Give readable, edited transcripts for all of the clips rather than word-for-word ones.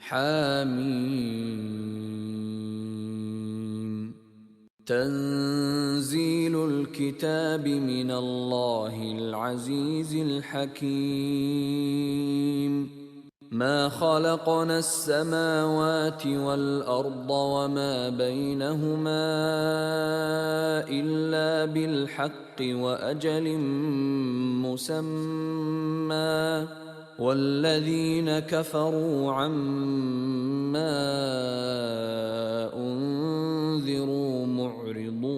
حامیم تنزيل الكتاب من الله العزيز الحكيم ما خلقنا السماوات والأرض وما بينهما إلا بالحق وأجل مسمى والذين كفروا عما أنذروا معرضون.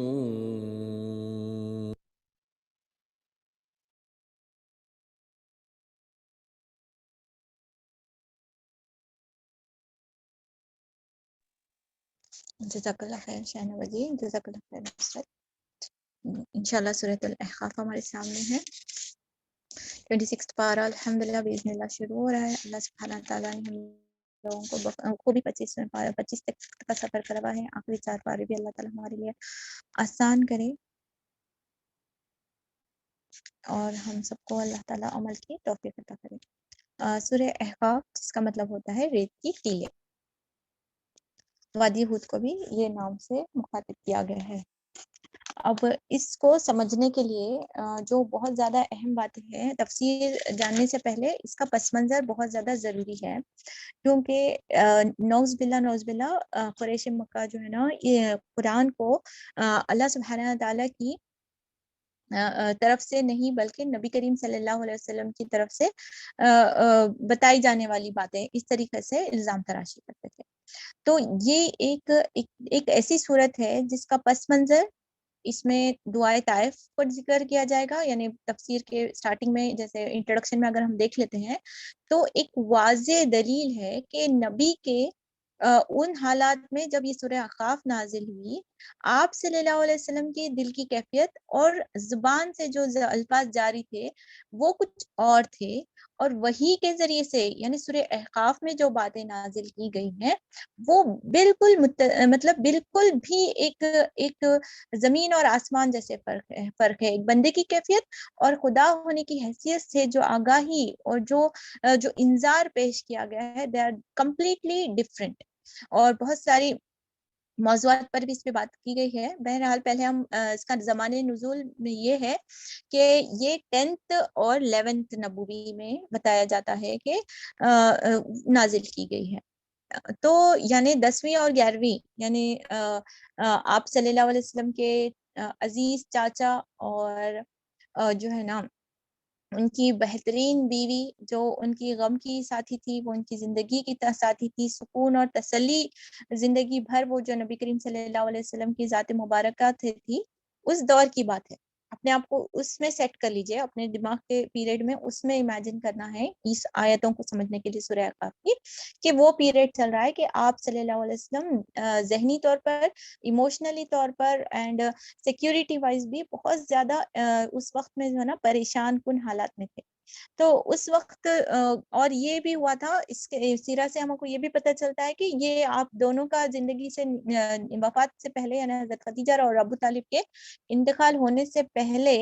جزاک اللہ خیر شاہنہ وجی، جزاک اللہ خیر نصرت۔ انشاءاللہ سورۃ الاحقاف ہمارے سامنے ہے، 26 پارہ الحمدللہ باذن اللہ شروع ہو رہا ہے۔ اللہ سبحانہ تعالیٰ نے ہم لوگوں کو بھی 25 تک کا سفر کروا ہے، آخری 4 پارے بھی اللہ تعالیٰ ہمارے لیے آسان کرے اور ہم سب کو اللہ تعالیٰ عمل کی توفیق عطا کرے۔ سورہ احقاف جس کا مطلب ہوتا ہے ریت کی ٹیلے، وادی ہود کو بھی یہ نام سے مخاطب کیا گیا ہے۔ اب اس کو سمجھنے کے لیے جو بہت زیادہ اہم باتیں ہیں، تفسیر جاننے سے پہلے اس کا پس منظر بہت زیادہ ضروری ہے، کیونکہ نوز باللہ قریش مکہ جو ہے نا، یہ قرآن کو اللہ سبحانہ تعالیٰ کی طرف سے نہیں بلکہ نبی کریم صلی اللہ علیہ وسلم کی طرف سے بتائی جانے والی باتیں اس طریقے سے الزام تراشی کرتے تھے۔ تو یہ ایک ایسی صورت ہے جس کا پس منظر اس میں دعائے طائف پر ذکر کیا جائے گا، یعنی تفسیر کے سٹارٹنگ میں جیسے انٹروڈکشن میں اگر ہم دیکھ لیتے ہیں تو ایک واضح دلیل ہے کہ نبی کے ان حالات میں جب یہ سورہ احقاف نازل ہوئی، آپ صلی اللہ علیہ وسلم کی دل کی کیفیت اور زبان سے جو الفاظ جاری تھے وہ کچھ اور تھے، اور وحی کے ذریعے سے یعنی سورہ احقاف میں جو باتیں نازل کی گئی ہیں وہ بالکل مطلب بالکل بھی ایک زمین اور آسمان جیسے فرق ہے۔ ایک بندے کی کیفیت اور خدا ہونے کی حیثیت سے جو آگاہی اور جو انذار پیش کیا گیا ہے، دے آر کمپلیٹلی ڈفرینٹ، اور بہت ساری موضوعات پر بھی اس پہ بات کی گئی ہے۔ بہرحال پہلے ہم اس کا زمانے نزول میں یہ ہے کہ یہ 10th اور 11th نبوی میں بتایا جاتا ہے کہ نازل کی گئی ہے۔ تو یعنی 10ویں اور 11ویں یعنی آپ صلی اللہ علیہ وسلم کے عزیز چاچا اور جو ہے نا ان کی بہترین بیوی جو ان کی غم کی ساتھی تھی، وہ ان کی زندگی کی ساتھی تھی، سکون اور تسلی زندگی بھر وہ جو نبی کریم صلی اللہ علیہ وسلم کی ذات مبارکہ تھی، اس دور کی بات ہے۔ اپنے آپ کو اس میں سیٹ کر لیجئے، اپنے دماغ کے پیریڈ میں اس میں امیجن کرنا ہے اس آیتوں کو سمجھنے کے لیے سورہ احقاف کی، کہ وہ پیریڈ چل رہا ہے کہ آپ صلی اللہ علیہ وسلم ذہنی طور پر، ایموشنلی طور پر اینڈ سیکیورٹی وائز بھی بہت زیادہ اس وقت میں جو ہے نا پریشان کن حالات میں تھے۔ تو اس وقت اور یہ بھی ہوا تھا، اس کے سیرہ سے ہم کو یہ بھی پتہ چلتا ہے کہ یہ آپ دونوں کا زندگی سے وفات سے پہلے یعنی حضرت خدیجہ اور ابو طالب کے انتقال ہونے سے پہلے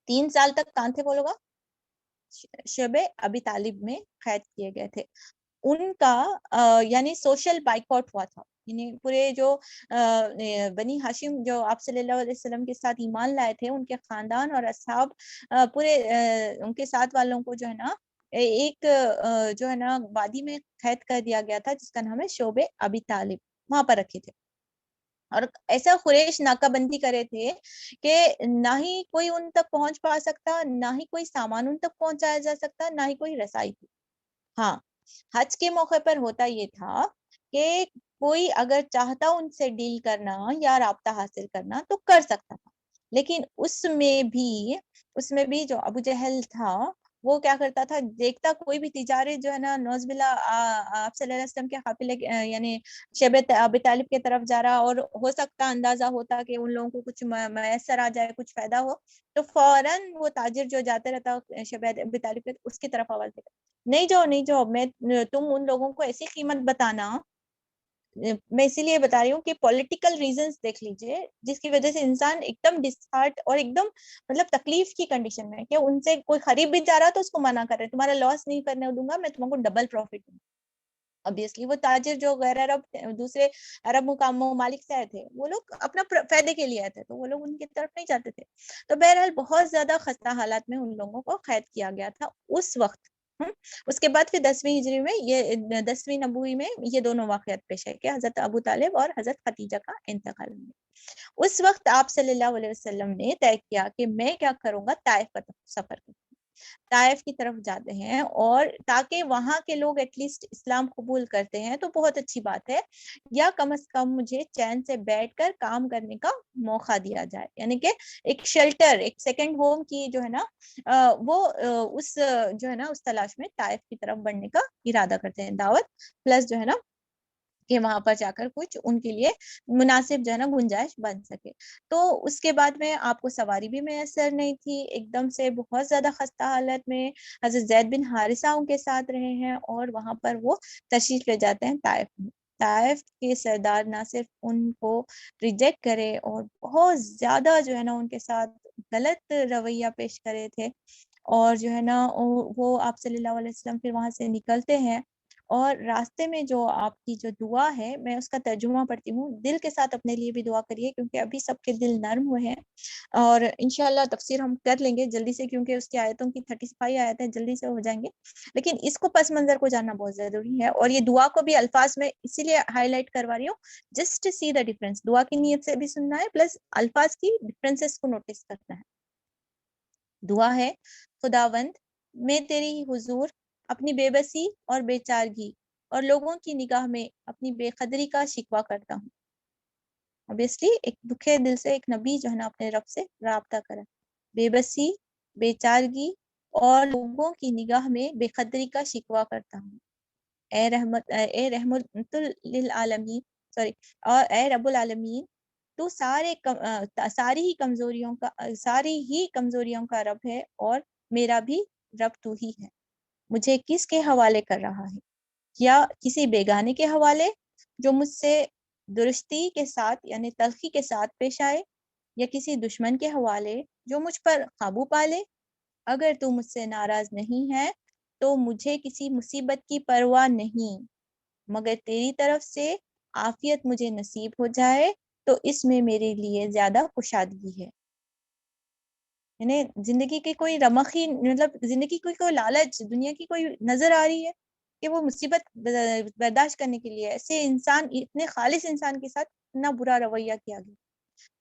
3 سال تک کہاں تھے وہ لوگ؟ شعب ابی طالب میں قید کیے گئے تھے۔ ان کا یعنی سوشل بائیکاٹ ہوا تھا، یعنی پورے جو بنی ہاشم جو آپ صلی اللہ علیہ وسلم کے ساتھ ایمان لائے تھے، ان کے خاندان اور اصحاب پورے ان کے ساتھ والوں کو جو ہے نا ایک جو ہے نا وادی میں قید کر دیا گیا تھا جس کا نام ہے شعب ابی طالب، وہاں پر رکھے تھے۔ اور ایسا قریش ناکہ بندی کرے تھے کہ نہ ہی کوئی ان تک پہنچ پا سکتا، نہ ہی کوئی سامان ان تک پہنچایا جا سکتا، نہ ہی کوئی رسائی تھی۔ ہاں، حج کے موقع پر ہوتا یہ تھا کہ کوئی اگر چاہتا ان سے ڈیل کرنا یا رابطہ حاصل کرنا تو کر سکتا تھا، لیکن اس میں بھی جو ابو جہل تھا وہ کیا کرتا تھا، دیکھتا کوئی بھی تجارت جو ہے نا نوز باللہ آپ صلی اللہ علیہ وسلم کے قافلے یعنی شیب ابی طالب کی طرف جا رہا، اور ہو سکتا اندازہ ہوتا کہ ان لوگوں کو کچھ میسر آ جائے، کچھ فائدہ ہو، تو فوراً وہ تاجر جو جاتے رہتا شیب ابی طالب کے اس کی طرف آواز دیتا، نہیں جاؤ تم ان لوگوں کو ایسی قیمت بتانا۔ میں اسی لیے بتا رہی ہوں کہ پولیٹیکل ریزنز دیکھ لیجئے جس کی وجہ سے انسان ایک دم ڈسہارٹ اور ایک دم مطلب تکلیف کی کنڈیشن میں ہے کہ ان سے کوئی خرید بھی جا رہا تو اس کو منع کر رہے، تمہارا لاس نہیں کرنے دوں گا، میں تم کو ڈبل پروفٹ دوں گا۔ obviously وہ تاجر جو غیر عرب دوسرے عرب ممالک سے آئے تھے، وہ لوگ اپنا فائدے کے لیے آئے تھے، تو وہ لوگ ان کی طرف نہیں جاتے تھے. تو بہرحال بہت زیادہ خستہ حالات میں ان لوگوں کو قید کیا گیا تھا اس وقت. اس کے بعد پھر 10ویں ہجری میں یہ 10ویں نبوی میں یہ دونوں واقعات پیش آئے کہ حضرت ابو طالب اور حضرت خدیجہ کا انتقال ہوا. اس وقت آپ صلی اللہ علیہ وسلم نے طے کیا کہ میں کیا کروں گا، طائف کا سفر کروں، طائف کی طرف جاتے ہیں، اور تاکہ وہاں کے لوگ ایٹ لیسٹ اسلام قبول کرتے ہیں تو بہت اچھی بات ہے، یا کم از کم مجھے چین سے بیٹھ کر کام کرنے کا موقع دیا جائے. یعنی کہ ایک شیلٹر، ایک سیکنڈ ہوم کی جو ہے نا وہ اس جو ہے نا اس تلاش میں طائف کی طرف بڑھنے کا ارادہ کرتے ہیں. دعوت پلس جو ہے نا کہ وہاں پر جا کر کچھ ان کے لیے مناسب جو ہے نا گنجائش بن سکے. تو اس کے بعد میں آپ کو سواری بھی میسر نہیں تھی، ایک دم سے بہت زیادہ خستہ حالت میں حضرت زید بن حارثہ ان کے ساتھ رہے ہیں، اور وہاں پر وہ تشریف لے جاتے ہیں طائف میں. طائف کے سردار نہ صرف ان کو ریجیکٹ کرے اور بہت زیادہ جو ہے نا ان کے ساتھ غلط رویہ پیش کرے تھے، اور جو ہے نا وہ آپ صلی اللہ علیہ وسلم پھر وہاں سے نکلتے ہیں، اور راستے میں جو آپ کی جو دعا ہے میں اس کا ترجمہ پڑھتی ہوں. دل کے ساتھ اپنے لیے بھی دعا کریے، کیونکہ ابھی سب کے دل نرم ہوئے ہیں، اور انشاءاللہ تفسیر ہم کر لیں گے جلدی سے، کیونکہ اس کی آیتوں کی 35 آیتیں جلدی سے ہو جائیں گے، لیکن اس کو پس منظر کو جاننا بہت ضروری ہے. اور یہ دعا کو بھی الفاظ میں اسی لیے ہائی لائٹ کروا رہی ہوں، جسٹ سی دا ڈفرنس. دعا کی نیت سے بھی سننا ہے، پلس الفاظ کی ڈفرینسز کو نوٹس کرنا ہے. دعا ہے: خداوند میں تیری حضور اپنی بے بسی اور بے چارگی اور لوگوں کی نگاہ میں اپنی بے قدری کا شکوہ کرتا ہوں. obviously ایک دکھے دل سے ایک نبی جو ہے نا اپنے رب سے رابطہ کرا. بے بسی، بے چارگی اور لوگوں کی نگاہ میں بے قدری کا شکوہ کرتا ہوں. اے رحمت للعالمین اور اے رب العالمین، تو ساری ہی کمزوریوں کا رب ہے، اور میرا بھی رب تو ہی ہے. مجھے کس کے حوالے کر رہا ہے؟ یا کسی بیگانے کے حوالے جو مجھ سے درستی کے ساتھ یعنی تلخی کے ساتھ پیش آئے، یا کسی دشمن کے حوالے جو مجھ پر قابو پالے؟ اگر تو مجھ سے ناراض نہیں ہے تو مجھے کسی مصیبت کی پرواہ نہیں، مگر تیری طرف سے عافیت مجھے نصیب ہو جائے تو اس میں میرے لیے زیادہ کشادگی ہے. یعنی زندگی کی کوئی رمقی، مطلب زندگی کی کوئی لالچ دنیا کی کوئی نظر آ رہی ہے کہ وہ مصیبت برداشت کرنے کے لیے ایسے انسان، اتنے خالص انسان کے ساتھ اتنا برا رویہ کیا گیا.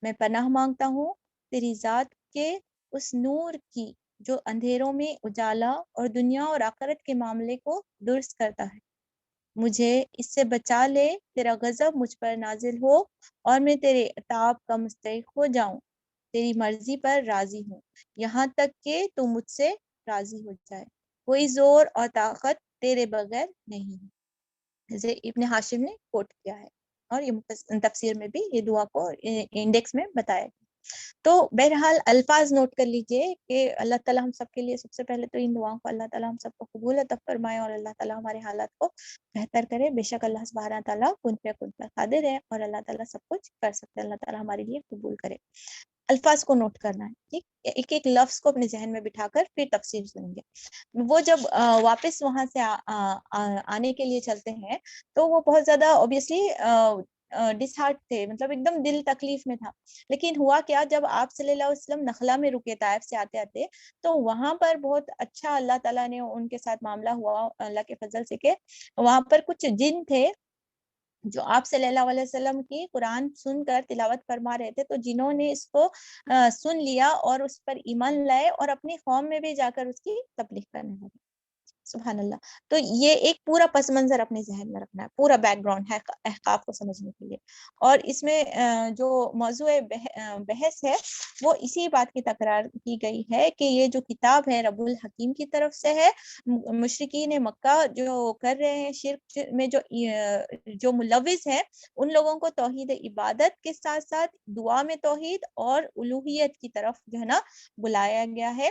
میں پناہ مانگتا ہوں تیری ذات کے اس نور کی جو اندھیروں میں اجالا اور دنیا اور آخرت کے معاملے کو درست کرتا ہے. مجھے اس سے بچا لے، تیرا غضب مجھ پر نازل ہو اور میں تیرے عتاب کا مستحق ہو جاؤں. تیری مرضی پر راضی ہوں یہاں تک کہ تو مجھ سے راضی ہو جائے. کوئی زور اور طاقت تیرے بغیر نہیں ہے. جیسے ابن ہاشم نے کوٹ کیا ہے، اور یہ تفسیر میں بھی یہ دعا کو انڈیکس میں بتایا گیا. تو بہرحال الفاظ نوٹ کر لیجئے کہ اللہ تعالیٰ ہم سب کے لیے سب سے پہلے تو ان دعاؤں کو اللہ تعالیٰ ہم سب کو قبول عطا فرمائے، اور اللہ تعالیٰ ہمارے حالات کو بہتر کرے. بے شک اللہ سبحانہ تعالیٰ کن پہ قادر ہے، اور اللہ تعالیٰ سب کچھ کر سکتے ہیں. اللہ تعالیٰ ہمارے لیے قبول کرے. الفاظ کو نوٹ کرنا ہے، ٹھیک، ایک ایک لفظ کو اپنے ذہن میں بٹھا کر پھر تفسیر سنیں گے. وہ جب واپس وہاں سے آنے کے لیے چلتے ہیں تو وہ بہت زیادہ اوبیسلی ڈس ہارٹ تھے، مطلب ایک دم دل تکلیف میں تھا. لیکن ہوا کیا، جب آپ صلی اللہ علیہ وسلم نخلا میں رکے طائف سے آتے آتے، تو وہاں پر بہت اچھا اللہ تعالیٰ نے ان کے ساتھ معاملہ ہوا اللہ کے فضل سے، کہ وہاں پر کچھ جن تھے جو آپ صلی اللہ علیہ وسلم کی قرآن سن کر تلاوت فرما رہے تھے. تو جنہوں نے اس کو سن لیا اور اس پر ایمان لائے، اور اپنی قوم میں بھی جا کر اس کی تبلیغ کرنے لگے. سبحان اللہ. تو یہ ایک پورا پس منظر اپنے ذہن میں رکھنا ہے، پورا بیک گراؤنڈ ہے احقاف کو سمجھنے کے لیے. اور اس میں جو موضوع بحث ہے وہ اسی بات کی تکرار کی گئی ہے کہ یہ جو کتاب ہے رب الحکیم کی طرف سے ہے. مشرکین مکہ جو کر رہے ہیں شرک میں جو ملوث ہیں، ان لوگوں کو توحید عبادت کے ساتھ ساتھ دعا میں توحید اور الوہیت کی طرف جو ہے نا بلایا گیا ہے.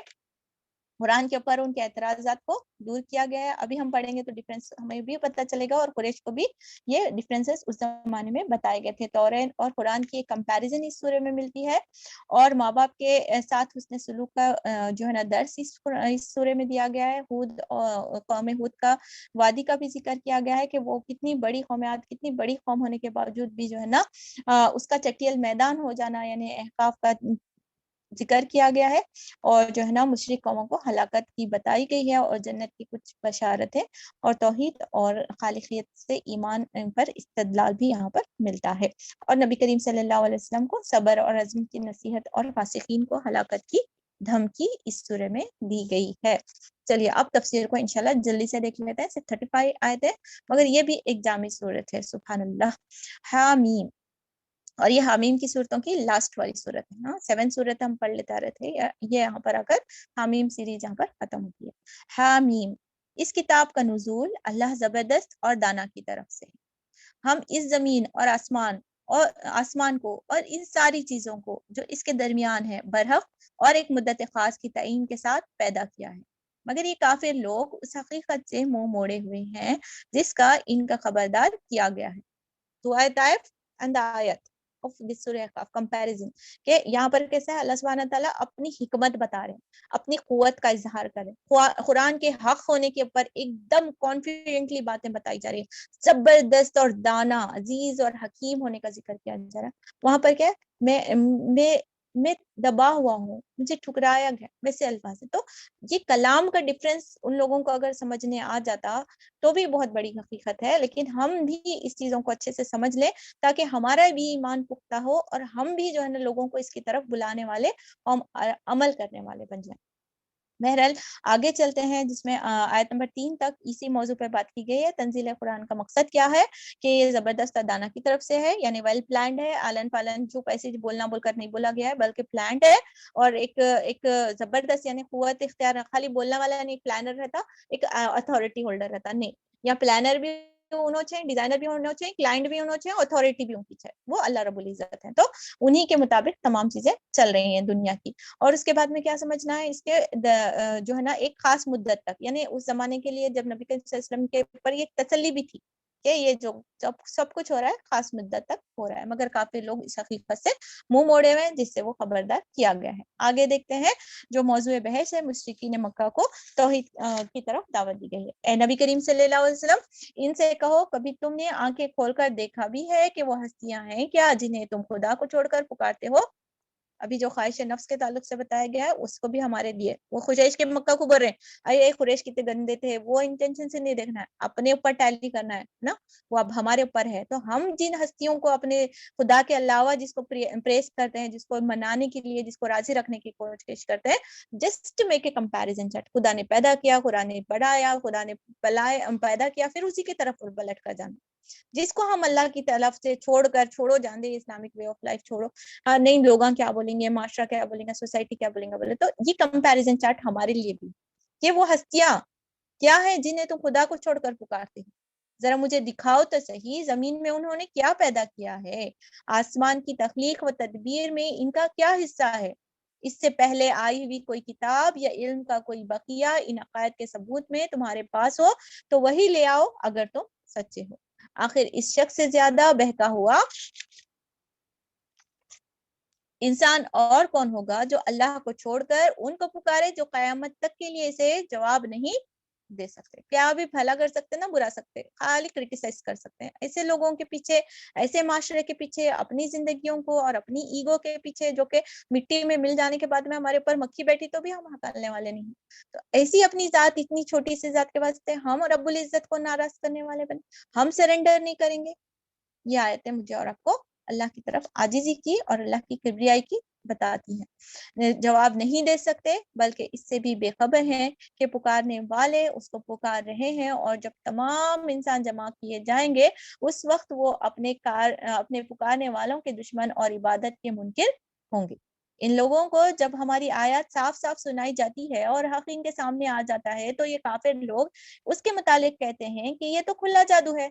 قرآن کے اوپر ان کے اعتراضات کو دور کیا گیا ہے. ابھی ہم پڑھیں گے تو ڈفرینس ہمیں بھی پتہ چلے گا, اور قریش کو بھی یہ ڈفرینسز اس زمانے میں بتائے گئے تھے. تورات اور قرآن کی ایک کمپیریزن اس سورے میں ملتی ہے, اور ماں باپ کے ساتھ حسن سلوک کا جو ہے نا درس اس سورے میں دیا گیا ہے. قوم ہود کا وادی کا بھی ذکر کیا گیا ہے کہ وہ کتنی بڑی قومیات, کتنی بڑی قوم ہونے کے باوجود بھی جو ہے نا اس کا چٹیل میدان ہو جانا, یعنی احقاف کا ذکر کیا گیا ہے, اور جو ہے نا مشرک قوموں کو ہلاکت کی بتائی گئی ہے, اور جنت کی کچھ بشارت ہے, اور توحید اور خالقیت سے ایمان پر استدلال بھی یہاں پر ملتا ہے. اور نبی کریم صلی اللہ علیہ وسلم کو صبر اور عزم کی نصیحت اور فاسقین کو ہلاکت کی دھمکی اس سورے میں دی گئی ہے. چلیے اب تفسیر کو انشاءاللہ جلدی سے دیکھ لیتے ہیں. صرف 35 آیت ہے, مگر یہ بھی ایک جامع سورت ہے. سبحان اللہ. حامیم, اور یہ حامیم کی صورتوں کی لاسٹ والی صورت ہے. 7 صورت ہم پڑھ لیتے آ رہے تھے, یہ یہاں پر آ کر حامیم سیریز یہاں پر ختم ہوتی ہے. حامیم, اس کتاب کا نزول اللہ زبردست اور دانا کی طرف سے. ہم اس زمین اور آسمان کو اور ان ساری چیزوں کو جو اس کے درمیان ہے برحق اور ایک مدت خاص کی تعین کے ساتھ پیدا کیا ہے. مگر یہ کافر لوگ اس حقیقت سے منہ موڑے ہوئے ہیں جس کا ان کا خبردار کیا گیا ہے. تو آیت of this surah of comparison کہ یہاں پر کیسا ہے, اللہ سبحانہ تعالیٰ اپنی حکمت بتا رہے ہیں, اپنی قوت کا اظہار کریں. قرآن کے حق ہونے کے اوپر ایک دم کانفیڈنٹلی باتیں بتائی جا رہی ہیں. زبردست اور دانا, عزیز اور حکیم ہونے کا ذکر کیا جا رہا ہے. وہاں پر کیا ہے, میں دبا ہوا ہوں, مجھے ٹھکرایا گیا, ویسے الفاظ ہے. تو یہ کلام کا ڈفرینس ان لوگوں کو اگر سمجھنے آ جاتا تو بھی بہت بڑی حقیقت ہے, لیکن ہم بھی اس چیزوں کو اچھے سے سمجھ لیں تاکہ ہمارا بھی ایمان پختہ ہو, اور ہم بھی جو ہے نا لوگوں کو اس کی طرف بلانے والے اور عمل کرنے والے بن جائیں. بہرحال آگے چلتے ہیں, جس میں آیت نمبر 3 تک اسی موضوع پر بات کی گئی ہے. تنزیل قرآن کا مقصد کیا ہے کہ یہ زبردست دانا کی طرف سے ہے, یعنی ویل پلانڈ ہے. آلن پالن چوپ ایسے بولنا بول کر نہیں بولا گیا ہے, بلکہ پلانڈ ہے, اور ایک زبردست یعنی قوت اختیار, خالی بولنے والا نہیں پلانر رہتا, ایک اتھارٹی ہولڈر رہتا نہیں. یا پلانر بھی ہونا چاہیے, ڈیزائنر بھی ہونا چاہیے, کلائنٹ بھی ہونا چاہیے, اتھارٹی بھی ان کی چاہیے, وہ اللہ رب العزت ہے. تو انہی کے مطابق تمام چیزیں چل رہی ہیں دنیا کی. اور اس کے بعد میں کیا سمجھنا ہے, اس کے جو ہے نا ایک خاص مدت تک, یعنی اس زمانے کے لیے جب نبی کریم صلی اللہ علیہ وسلم کے اوپر یہ تسلی بھی تھی کہ یہ جو سب کچھ ہو رہا ہے خاص مدت تک ہو رہا ہے, مگر کافی لوگ اس حقیقت سے منہ موڑے ہوئے ہیں جس سے وہ خبردار کیا گیا ہے. آگے دیکھتے ہیں جو موضوع بحث ہے, مشرکین مکہ کو توحید کی طرف دعوت دی گئی ہے. اے نبی کریم صلی اللہ علیہ وسلم, ان سے کہو کبھی تم نے آنکھیں کھول کر دیکھا بھی ہے کہ وہ ہستیاں ہیں کیا جنہیں تم خدا کو چھوڑ کر پکارتے ہو. ابھی جو خواہش نفس کے تعلق سے بتایا گیا ہے اس کو بھی ہمارے لیے, وہ قریش کے مکہ کو بول رہے ہیں اے قریش کتنے گندے تھے, وہ انٹینشن سے نہیں دیکھنا ہے, اپنے اوپر ٹیلی کرنا ہے نا, وہ اب ہمارے اوپر ہے. تو ہم جن ہستیوں کو اپنے خدا کے علاوہ جس کو پریس کرتے ہیں, جس کو منانے کے لیے, جس کو راضی رکھنے کی کوشش کرتے ہیں, just make a comparison chat. خدا نے پیدا کیا, خدا نے بڑھایا, خدا نے پیدا کیا, پھر اسی کی طرف پلٹ کر جانا. جس کو ہم اللہ کی طرف سے چھوڑو جان دے, اسلامک وے آف لائف چھوڑو, نہیں لوگاں کیا بولیں گے, معاشرہ کیا بولیں گے, سوسائٹی کیا بولیں گے, بولے تو یہ کمپیریزن چارٹ ہمارے لیے بھی کہ وہ ہستیاں کیا ہے جنہیں تم خدا کو چھوڑ کر پکارتے ہیں. ذرا مجھے دکھاؤ تو صحیح, زمین میں انہوں نے کیا پیدا کیا ہے, آسمان کی تخلیق و تدبیر میں ان کا کیا حصہ ہے, اس سے پہلے آئی ہوئی کوئی کتاب یا علم کا کوئی بقیہ ان عقائد کے ثبوت میں تمہارے پاس ہو تو وہی لے آؤ اگر تم سچے ہو. آخر اس شخص سے زیادہ بہکا ہوا انسان اور کون ہوگا جو اللہ کو چھوڑ کر ان کو پکارے جو قیامت تک کے لیے اسے جواب نہیں دے سکتے. کیا بھی بھلا کر سکتے نہ برا سکتے, خالی کرٹیسائز کر سکتے ہیں. ایسے لوگوں کے پیچھے, ایسے معاشرے کے پیچھے, اپنی زندگیوں کو اور اپنی ایگو کے پیچھے جو کہ مٹی میں مل جانے کے بعد میں ہمارے اوپر مکھی بیٹھی تو بھی ہم ہٹانے والے نہیں. تو ایسی اپنی ذات, اتنی چھوٹی سی ذات کے واسطے ہم رب العزت کو ناراض کرنے والے بنے, ہم سرنڈر نہیں کریں گے. یہ آیتیں مجھے اور آپ کو اللہ کی طرف عاجزی کی اور اللہ کی کبریائی کی بتاتی ہیں. جواب نہیں دے سکتے بلکہ اس سے بھی بے خبر ہیں کہ پکارنے والے اس کو پکار رہے ہیں, اور جب تمام انسان جمع کیے جائیں گے اس وقت وہ اپنے پکارنے والوں کے دشمن اور عبادت کے منکر ہوں گے. ان لوگوں کو جب ہماری آیات صاف صاف سنائی جاتی ہے اور حق ان کے سامنے آ جاتا ہے تو یہ کافر لوگ اس کے متعلق کہتے ہیں کہ یہ تو کھلا جادو ہے.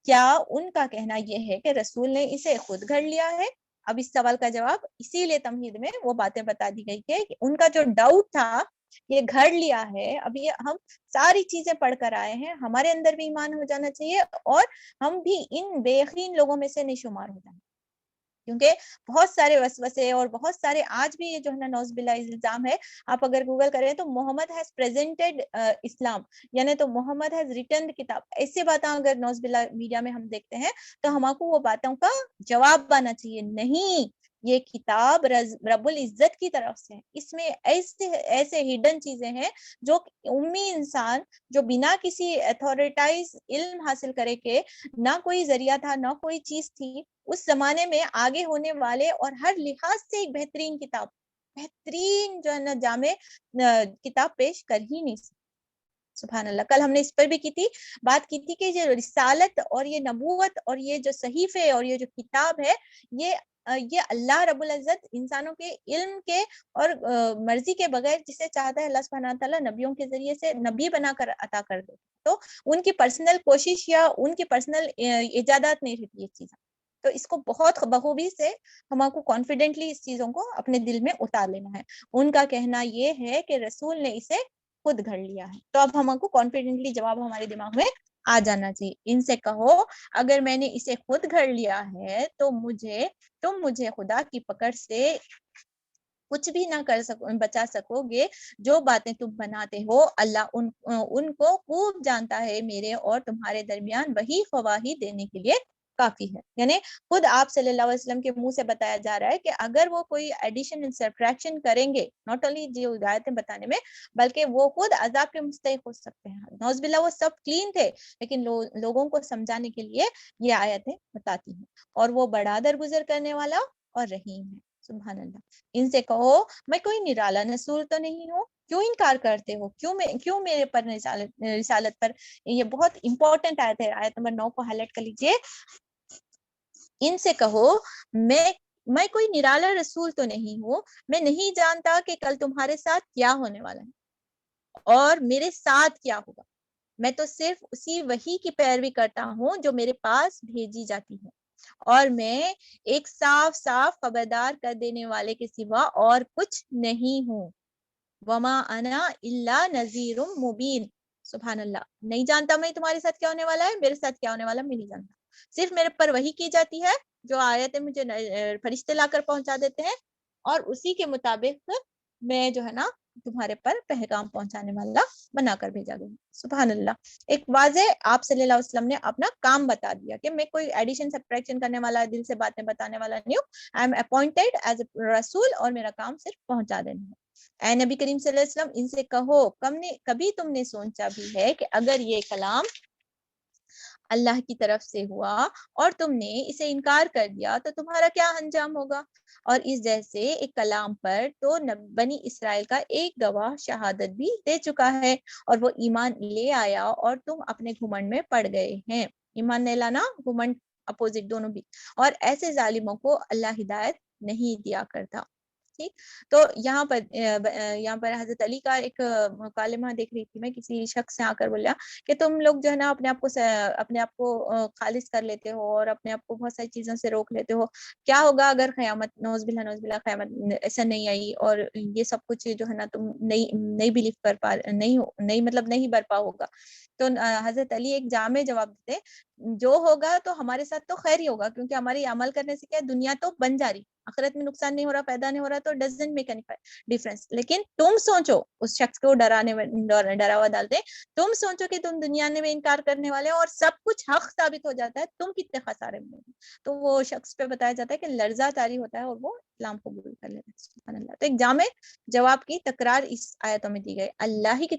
کیا ان کا کہنا یہ ہے کہ رسول نے اسے خود گھڑ لیا ہے؟ اب اس سوال کا جواب اسی لیے تمہید میں وہ باتیں بتا دی گئی کہ ان کا جو ڈاؤٹ تھا یہ گھڑ لیا ہے. اب یہ ہم ساری چیزیں پڑھ کر آئے ہیں, ہمارے اندر بھی ایمان ہو جانا چاہیے اور ہم بھی ان بے یقین لوگوں میں سے نہیں شمار ہو جانا, کیونکہ بہت سارے وسوسے اور بہت سارے آج بھی یہ جو ہے نا نوز باللہ الزام ہے. آپ اگر گوگل کریں تو محمد ہیز پریزنٹڈ اسلام, یعنی تو محمد ہیز ریٹن کتاب, ایسی باتیں اگر نوز باللہ میڈیا میں ہم دیکھتے ہیں تو ہم کو وہ باتوں کا جواب آنا چاہیے. نہیں, یہ کتاب رب العزت کی طرف سے, اس میں ایسے ہڈن چیزیں ہیں جو امی انسان جو بنا کسی اتھارٹائز علم حاصل کرے کے, نہ کوئی ذریعہ تھا نہ کوئی چیز تھی, اس زمانے میں آگے ہونے والے اور ہر لحاظ سے ایک بہترین کتاب, بہترین جو ہے نا جامع کتاب پیش کر ہی نہیں سکتی. سبحان اللہ. کل ہم نے اس پر بھی بات کی تھی کہ یہ رسالت اور یہ نبوت اور یہ جو صحیفے اور یہ جو کتاب ہے, یہ اللہ رب العزت انسانوں کے علم کے اور مرضی کے بغیر جسے چاہتا ہے اللہ سبحانہ تعالیٰ نبیوں کے ذریعے سے نبی بنا کر عطا کر دے. تو ان کی پرسنل کوشش یا ان کی پرسنل ایجادات نہیں رہتی یہ چیزیں. تو اس کو بہت بخوبی سے ہم کو کانفیڈنٹلی اس چیزوں کو اپنے دل میں اتار لینا ہے. ان کا کہنا یہ ہے کہ رسول نے اسے خود گھڑ لیا ہے, تو اب ہم کو کانفیڈنٹلی جواب ہمارے دماغ میں آ جانا چاہیے. ان سے کہو اگر میں نے اسے خود گھڑ لیا ہے تو تم مجھے خدا کی پکڑ سے کچھ بھی نہ بچا سکو گے. جو باتیں تم بناتے ہو اللہ ان کو خوب جانتا ہے. میرے اور تمہارے درمیان وہی گواہی دینے کے لیے کافی ہے. یعنی خود آپ صلی اللہ علیہ وسلم کے منہ سے بتایا جا رہا ہے کہ اگر وہ کوئی ایڈیشن اینڈ سبٹریکشن کریں گے, ناٹ اونلی جو ہدایتیں بتانے میں, بلکہ وہ خود عذاب کے مستحق ہو سکتے ہیں. نعوذ باللہ وہ سب کلین تھے, لیکن لوگوں کو سمجھانے کے لیے یہ آیتیں بتاتی ہیں. اور وہ بڑا درگزر کرنے والا اور رحیم ہے. سبحان اللہ. ان سے کہو میں کوئی نرالا رسول تو نہیں ہوں, کیوں انکار کرتے ہو, کیوں میرے پر رسالت پر. یہ بہت امپورٹنٹ آیت ہے, آیت نمبر 9 کو ہائی لائٹ کر لیجئے. ان سے کہو میں کوئی نرالا رسول تو نہیں ہوں, میں نہیں جانتا کہ کل تمہارے ساتھ کیا ہونے والا ہے اور میرے ساتھ کیا ہوگا. میں تو صرف اسی وحی کی پیروی کرتا ہوں جو میرے پاس بھیجی جاتی ہے, اور میں ایک صاف خبردار کر دینے والے کے سوا اور کچھ نہیں ہوں. وما انا الا نذیر مبین. سبحان اللہ. نہیں جانتا میں تمہارے ساتھ کیا ہونے والا ہے, میرے ساتھ کیا ہونے والا میں نہیں جانتا. صرف میرے پر وحی کی جاتی ہے, جو آیتیں مجھے فرشتے لا کر پہنچا دیتے ہیں, اور اسی کے مطابق میں جو ہے نا تمہارے پر پیغام پہنچانے والا بنا کر بھیجا گیا. سبحان اللہ. ایک واضح آپ صلی اللہ علیہ وسلم نے اپنا کام بتا دیا کہ میں کوئی ایڈیشن سبٹریکشن کرنے والا, دل سے باتیں بتانے والا نہیں ہوں. I am appointed as a رسول, اور میرا کام صرف پہنچا دینا ہے. اے نبی کریم صلی اللہ علیہ وسلم, ان سے کہو کبھی تم نے سوچا بھی ہے کہ اگر یہ کلام اللہ کی طرف سے ہوا اور تم نے اسے انکار کر دیا تو تمہارا کیا انجام ہوگا. اور اس جیسے ایک کلام پر تو بنی اسرائیل کا ایک گواہ شہادت بھی دے چکا ہے, اور وہ ایمان لے آیا اور تم اپنے گھمنڈ میں پڑ گئے ہیں. ایمان نہیں لانا, گھمنڈ اپوزٹ دونوں بھی. اور ایسے ظالموں کو اللہ ہدایت نہیں دیا کرتا. ٹھیک. تو یہاں پر حضرت علی کا ایک مکالمہ دیکھ رہی تھی میں, کسی شخص سے آ کر بولا کہ تم لوگ جو ہے نا اپنے آپ کو خالص کر لیتے ہو اور اپنے آپ کو بہت ساری چیزوں سے روک لیتے ہو. کیا ہوگا اگر قیامت, نوز باللہ قیامت ایسا نہیں آئی اور یہ سب کچھ جو ہے نا تم نہیں بلیو کر پا نہیں برپا ہوگا. تو حضرت علی ایک جامع جواب دیتے, جو ہوگا تو ہمارے ساتھ تو خیر ہی ہوگا, کیونکہ ہماری عمل کرنے سے کیا دنیا تو بن جا رہی, آخرت میں نقصان نہیں ہو رہا, پیدا نہیں ہو رہا, تو ڈزنٹ میک اینی ڈفرنس. لیکن تم سوچو, اس شخص کو ڈراوا ڈالتے, تم سوچو کہ تم دنیا میں انکار کرنے والے اور سب کچھ حق ثابت ہو جاتا ہے, تم کتنے خسارے میں. تو وہ شخص پہ بتایا جاتا ہے کہ لرزہ طاری ہوتا ہے اور وہ اسلام قبول کر لیتا ہے. سبحان اللہ. تو ایک جامع جواب کی تکرار اس آیتوں میں دی گئی. اللہ ہی کی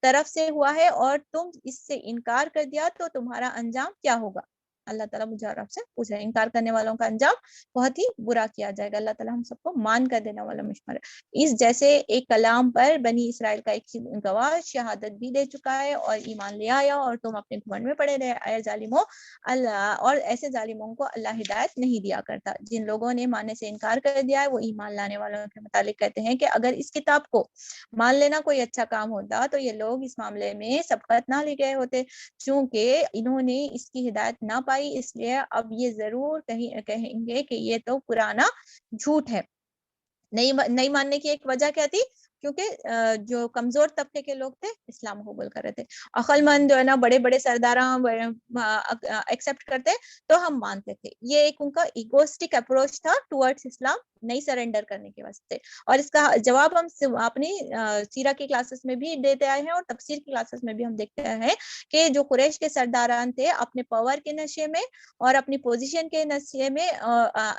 طرف سے ہوا ہے اور تم اس سے انکار کر دیا تو تمہارا انجام کیا ہوگا. اللہ تعالیٰ مجھے اور آپ سے پوچھ رہے ہیں, انکار کرنے والوں کا انجام بہت ہی برا کیا جائے گا. اللہ تعالیٰ ہم سب کو مان کر دینے والا مشمار ہے. اس جیسے ایک کلام پر بنی اسرائیل کا ایک گواہ شہادت بھی دے چکا ہے اور ایمان لے آیا اور تم اپنے گھمنڈ میں پڑے رہے. اے ظالموں, اللہ اور ایسے ظالموں کو اللہ ہدایت نہیں دیا کرتا. جن لوگوں نے ماننے سے انکار کر دیا ہے وہ ایمان لانے والوں کے متعلق کہتے ہیں کہ اگر اس کتاب کو مان لینا کوئی اچھا کام ہوتا تو یہ لوگ اس معاملے میں سبقت نہ لے گئے ہوتے. چونکہ انہوں نے اس کی ہدایت نہ پائی, اس لیے اب یہ ضرور کہیں گے کہ یہ تو پرانا جھوٹ ہے. نہیں ماننے کی ایک وجہ کیا تھی, کیونکہ جو کمزور طبقے کے لوگ تھے اسلام قبول کر رہے تھے. عقل مند جو ہے نا بڑے بڑے سرداراں ایکسپٹ کرتے تو ہم مانتے تھے. یہ ایک ان کا ایگوسٹک اپروچ تھا ٹورڈز اسلام, نہیں سرنڈر کرنے کے واسطے. اور اس کا جواب ہم اپنی سیرہ کی کلاسز میں بھی دیتے آئے ہیں, اور تفسیر کی کلاسز میں بھی ہم دیکھتے ہیں کہ جو قریش کے سرداران تھے اپنے پاور کے نشے میں اور اپنی پوزیشن کے نشے میں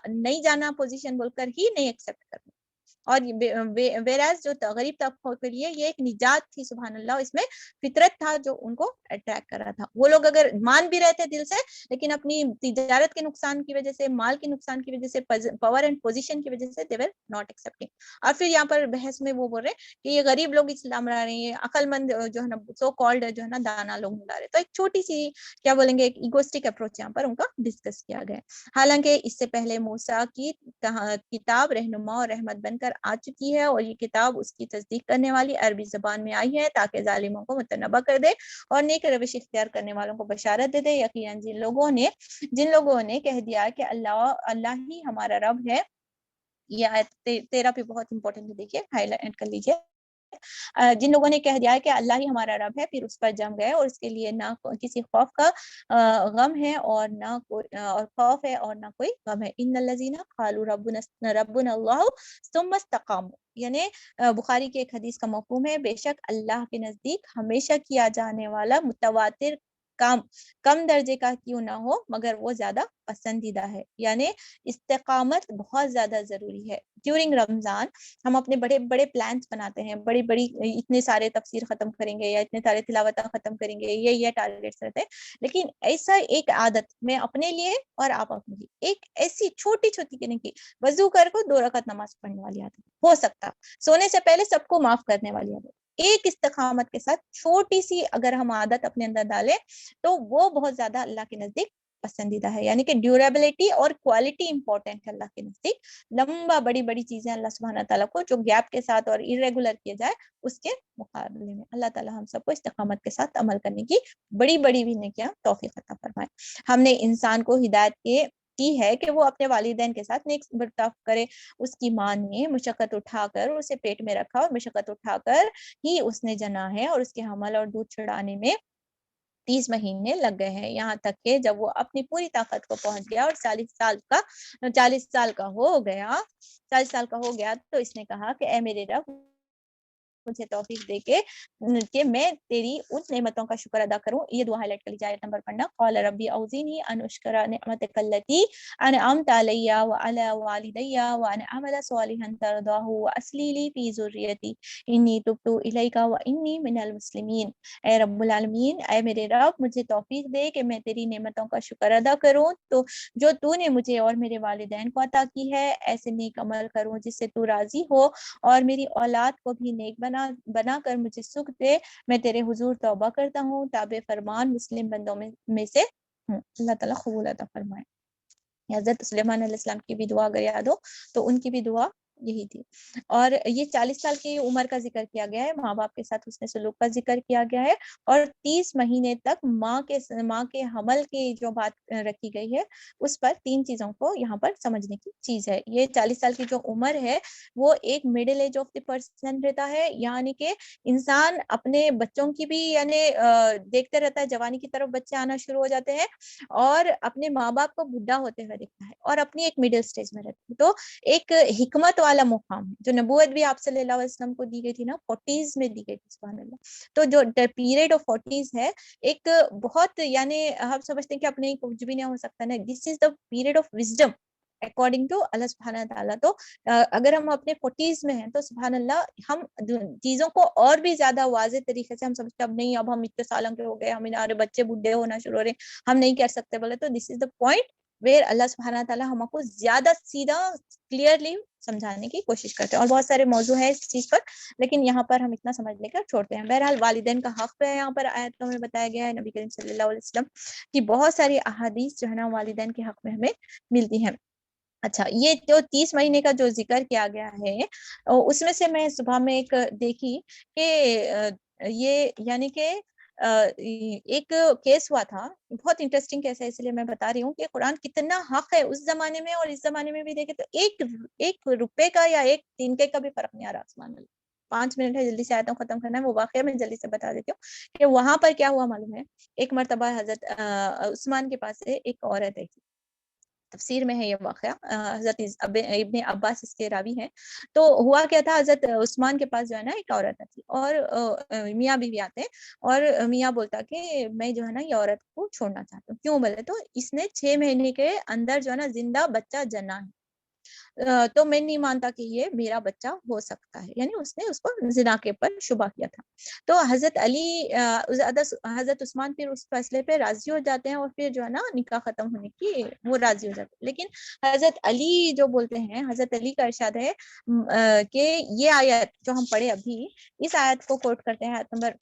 نہیں جانا پوزیشن بول کر ہی نہیں ایکسپٹ کرنا. اور ویراز جو غریب طبقوں کے لیے یہ ایک نجات تھی, سبحان اللہ, اس میں فطرت تھا جو ان کو اٹریکٹ کر رہا تھا. وہ لوگ اگر مان بھی رہے تھے دل سے, لیکن اپنی تجارت کے نقصان کی وجہ سے, مال کے نقصان کی وجہ سے, پاور اینڈ پوزیشن کی وجہ سے they were not accepting. اور پھر یہاں پر بحث میں وہ بول رہے کہ یہ غریب لوگ اسلام لا رہے ہیں, عقل مند جو ہے نا سو کالڈ جو ہے نا دانا لوگ لا رہے. تو ایک چھوٹی سی کیا بولیں گے ایک ایگوسٹک اپروچ یہاں پر ان کا ڈسکس کیا گیا. حالانکہ اس سے پہلے موسیٰ کی کتاب رہنما اور رحمت بن کر آ چکی ہے, اور یہ کتاب اس کی تصدیق کرنے والی عربی زبان میں آئی ہے تاکہ ظالموں کو متنبہ کر دے اور نیک روش اختیار کرنے والوں کو بشارت دے دے. یقیناً جن لوگوں نے کہہ دیا کہ اللہ ہی ہمارا رب ہے, یہ آیت 13 پہ بہت امپورٹنٹ ہے, دیکھیے ہائی لائٹ کر لیجیے. جن لوگوں نے کہہ دیا ہے کہ اللہ ہی ہمارا رب ہے, پھر اس پر جم گئے اور اس کے لیے نہ کسی خوف کا غم ہے اور نہ کوئی اور خوف ہے اور نہ کوئی غم ہے. ان الذین قالوا ربنا اللہ ثم استقاموا, یعنی بخاری کی ایک حدیث کا مفہوم ہے بے شک اللہ کے نزدیک ہمیشہ کیا جانے والا متواتر کام کم درجے کا کیوں نہ ہو مگر وہ زیادہ پسندیدہ ہے. یعنی استقامت بہت زیادہ ضروری ہے. ڈیورنگ رمضان ہم اپنے بڑے بڑے پلانس بناتے ہیں, بڑی اتنے سارے تفسیر ختم کریں گے یا اتنے سارے تلاوتیں ختم کریں گے, یہ ٹارگیٹس رہتے ہیں. لیکن ایسا ایک عادت میں اپنے لیے اور آپ اپنے لیے ایک ایسی چھوٹی نہیں کی, وضو کر کو 2 رکعت نماز پڑھنے والی عادت ہو سکتا, سونے سے پہلے سب کو معاف کرنے والی عادت, ایک استقامت کے ساتھ چھوٹی سی اگر ہم عادت اپنے اندر ڈالیں تو وہ بہت زیادہ اللہ کے نزدیک پسندیدہ ہے. یعنی کہ ڈیوریبلٹی اور کوالٹی امپورٹنٹ ہے اللہ کے نزدیک. لمبا بڑی چیزیں اللہ سبحانہ تعالیٰ کو جو گیپ کے ساتھ اور irregular کیا جائے اس کے مقابلے میں اللہ تعالیٰ ہم سب کو استقامت کے ساتھ عمل کرنے کی بڑی بھی نیکیاں توفیق عطا فرمائے. ہم نے انسان کو ہدایت کی ہے کہ وہ اپنے والدین کے ساتھ نیک برتاؤ کرے, اس کی ماں نے مشقت اٹھا کر اسے پیٹ میں رکھا اور مشقت اٹھا کر ہی اس نے جنا ہے, اور اس کے حمل اور دودھ چھڑانے میں 30 مہینے لگ گئے ہیں, یہاں تک کہ جب وہ اپنی پوری طاقت کو پہنچ گیا اور 40 سال کا ہو گیا تو اس نے کہا کہ اے میرے رب مجھے توفیق دے کہ میں تیری ان نعمتوں کا شکر ادا کروں. یہ دعا ہائلائٹ کر لیجیے, آیت نمبر پڑھنا. قال ربی اوزینی ان اشکر نعمتک التی انعمت علی وعلی والدی وان اعمل صالحا ترضاه واصلح لي في ذریتی انی تبت الیک وانی من المسلمین. اے رب العالمین, اے میرے رب مجھے توفیق دے کہ میں تیری نعمتوں کا شکر ادا کروں تو جو تو نے مجھے اور میرے والدین کو عطا کی ہے, ایسے نیک عمل کروں جس سے تو راضی ہو, اور میری اولاد کو بھی نیک بنا کر مجھے سکھ دے. میں تیرے حضور توبہ کرتا ہوں, تابع فرمان مسلم بندوں میں سے ہوں. اللہ تعالیٰ قبول عطا فرمائے. حضرت سلیمان علیہ السلام کی بھی دعا اگر یاد ہو تو ان کی بھی دعا یہی تھی. اور یہ 40 سال کی عمر کا ذکر کیا گیا ہے, ماں باپ کے ساتھ حسن سلوک کا ذکر کیا گیا ہے, اور 30 مہینے تک ماں کے حمل کی جو بات رکھی گئی ہے اس پر 3 چیزوں کو یہاں پر سمجھنے کی چیز ہے. یہ 40 سال کی جو عمر ہے وہ ایک middle age of the person رہتا ہے, یعنی کہ انسان اپنے بچوں کی بھی یعنی دیکھتے رہتا ہے, جوانی کی طرف بچے آنا شروع ہو جاتے ہیں, اور اپنے ماں باپ کو بڈھا ہوتے ہوئے دیکھتا ہے, اور اپنی ایک مڈل سٹیج میں رہتا ہے. تو ایک حکمت والا مقام ہے جو نبوت بھی آپ صلی اللہ علیہ وسلم کو دی گئی تھی نا, 40s میں دی گئی تھی, سبحان اللہ. تو جو پیریڈ آف 40s ہے ایک بہت یعنی ہم سمجھتے ہیں کہ اپنے کچھ بھی نہیں ہو سکتا نا, this is the period of wisdom according to Allah سبحانہ تعالیٰ. تو اگر ہم اپنے 40s میں ہیں تو سبحان اللہ ہم چیزوں کو اور بھی زیادہ واضح طریقے سے ہم سمجھتے ہیں, اب نہیں, اب ہم اتنے سالوں کے ہو گئے, ہمارے بچے بوڑھے ہونا شروع ہو رہے ہیں, ہم نہیں کر سکتے بولے. تو دس از دا پوائنٹ ویئر اللہ سبحانہ تعالیٰ ہم کو زیادہ سیدھا کلیئرلی سمجھانے کی کوشش کرتے ہیں, اور بہت سارے موضوع ہیں اس چیز پر, لیکن یہاں پر ہم اتنا سمجھ لے کر چھوڑتے ہیں. بہرحال والدین کا حق پہ یہاں پر آیت میں ہمیں بتایا گیا ہے, نبی کریم صلی اللہ علیہ وسلم کی بہت ساری احادیث جو ہے نا والدین کے حق میں ہمیں ملتی ہیں. اچھا, یہ جو 30 مہینے کا جو ذکر کیا گیا ہے اس میں سے میں صبح میں ایک دیکھی کہ یہ یعنی کہ ایک کیس ہوا تھا, بہت انٹرسٹنگ کیس ہے, اس لیے میں بتا رہی ہوں کہ قرآن کتنا حق ہے اس زمانے میں اور اس زمانے میں بھی. دیکھے تو ایک روپے کا یا ایک تینکے کا بھی فرق نہیں آ رہا آسمان میں. 5 منٹ ہے، جلدی سے آیتوں ختم کرنا ہے، وہ واقعہ میں جلدی سے بتا دیتی ہوں کہ وہاں پر کیا ہوا معلوم ہے. ایک مرتبہ حضرت عثمان کے پاس سے ایک عورت ہے، تفسیر میں ہے یہ واقعہ، حضرت ابن عباس اس کے راوی ہیں. تو ہوا کیا تھا، حضرت عثمان کے پاس جو ہے نا ایک عورت تھی، اور میاں بیوی آتے ہیں، اور میاں بولتا کہ میں جو ہے نا یہ عورت کو چھوڑنا چاہتا ہوں. کیوں بولے تو اس نے 6 مہینے کے اندر جو ہے نا زندہ بچہ جنا ہے، تو میں نہیں مانتا کہ یہ میرا بچہ ہو سکتا ہے، یعنی اس نے اس کو زنا کے اوپر شبہ کیا تھا. تو حضرت علی حضرت عثمان پھر اس فیصلے پہ راضی ہو جاتے ہیں، اور پھر جو ہے نا نکاح ختم ہونے کی وہ راضی ہو جاتے ہیں. لیکن حضرت علی جو بولتے ہیں، حضرت علی کا ارشاد ہے کہ یہ آیت جو ہم پڑھے ابھی، اس آیت کو کوٹ کرتے ہیں، آیت نمبر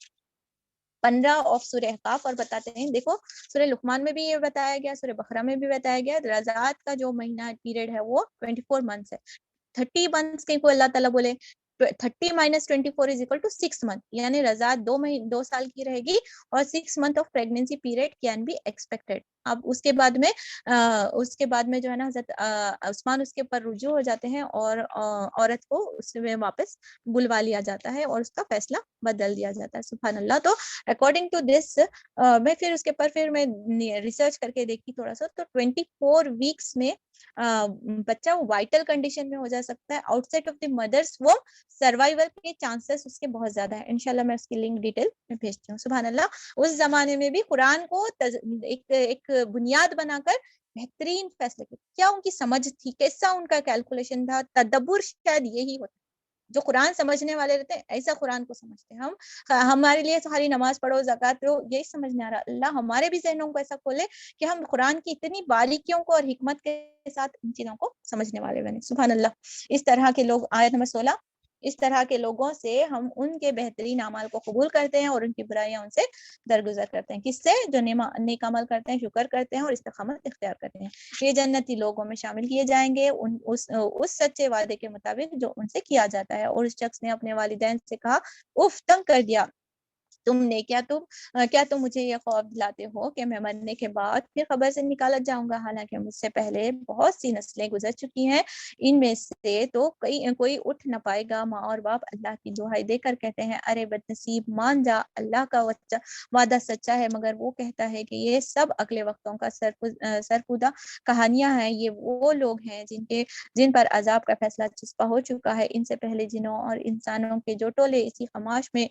15 آف سورہ احقاف، اور بتاتے ہیں دیکھو سورہ لقمان میں بھی یہ بتایا گیا، سورہ بقرہ میں بھی بتایا گیا، رضاعت کا جو مہینہ پیریڈ ہے وہ 24 منتھس ہے. 30 منتھس کے کو اللہ تعالیٰ بولے 30 minus 24 is equal to 6 month، یعنی رضاعت 2 سال کی رہے گی، اور 6 month of pregnancy period can be expected. اب اس کے بعد میں جو ہے نا حضرت عثمان اس کے اوپر رجوع ہو جاتے ہیں، اور عورت کو اس میں واپس بلوا لیا جاتا ہے، اور اس کا فیصلہ بدل دیا جاتا ہے. سبحان اللہ. تو اکارڈنگ ٹو دس میں پھر اس کے اوپر پھر میں ریسرچ کر کے دیکھی تھوڑا سا، تو 24 ویکس میں بچہ وائٹل کنڈیشن میں ہو جا سکتا ہے، آؤٹ سائڈ آف دی مدرس وہ سروائیول کے چانسز اس کے بہت زیادہ ہے. انشاءاللہ میں اس کی لنک ڈیٹیل میں بھیجتی ہوں. سبحان اللہ. اس زمانے میں بھی قرآن کو ایک بنیاد بنا کر بہترین فیصلے کی. کیا ان کی سمجھ تھی، کیسا ان کا کیلکولیشن تھا، تدبر شاید یہی ہوتا. جو قرآن سمجھنے والے رہتے ہیں ایسا قرآن کو سمجھتے ہیں. ہمارے لیے ساری نماز پڑھو، زکات دو، یہی سمجھ نہیں آ رہا. اللہ ہمارے بھی ذہنوں کو ایسا کھولے کہ ہم قرآن کی اتنی باریکیوں کو اور حکمت کے ساتھ ان چیزوں کو سمجھنے والے بنے. سبحان اللہ. اس طرح کے لوگ، آیت نمبر 16، اس طرح کے لوگوں سے ہم ان کے بہترین اعمال کو قبول کرتے ہیں، اور ان کی برائیاں ان سے درگزر کرتے ہیں. کس سے؟ جو نیک عمل کرتے ہیں، شکر کرتے ہیں، اور استقامت اختیار کرتے ہیں. یہ جنتی لوگوں میں شامل کیے جائیں گے اس سچے وعدے کے مطابق جو ان سے کیا جاتا ہے. اور اس شخص نے اپنے والدین سے کہا، اف، تنگ کر دیا تم نے، کیا تم مجھے یہ خوف دلاتے ہو کہ میں مرنے کے بعد پھر قبر سے نکالا جاؤں گا، حالانکہ مجھ سے پہلے بہت سی نسلیں گزر چکی ہیں، ان میں سے تو کوئی اٹھ نہ پائے گا. ماں اور باپ اللہ کی دہائی دے کر کہتے ہیں، ارے بد نصیب، مان جا، اللہ کا وعدہ سچا ہے. مگر وہ کہتا ہے کہ یہ سب اگلے وقتوں کا سرکودہ کہانیاں ہیں. یہ وہ لوگ ہیں جن پر عذاب کا فیصلہ چسپا ہو چکا ہے. ان سے پہلے جنوں اور انسانوں کے جو ٹولے اسی خماش میں،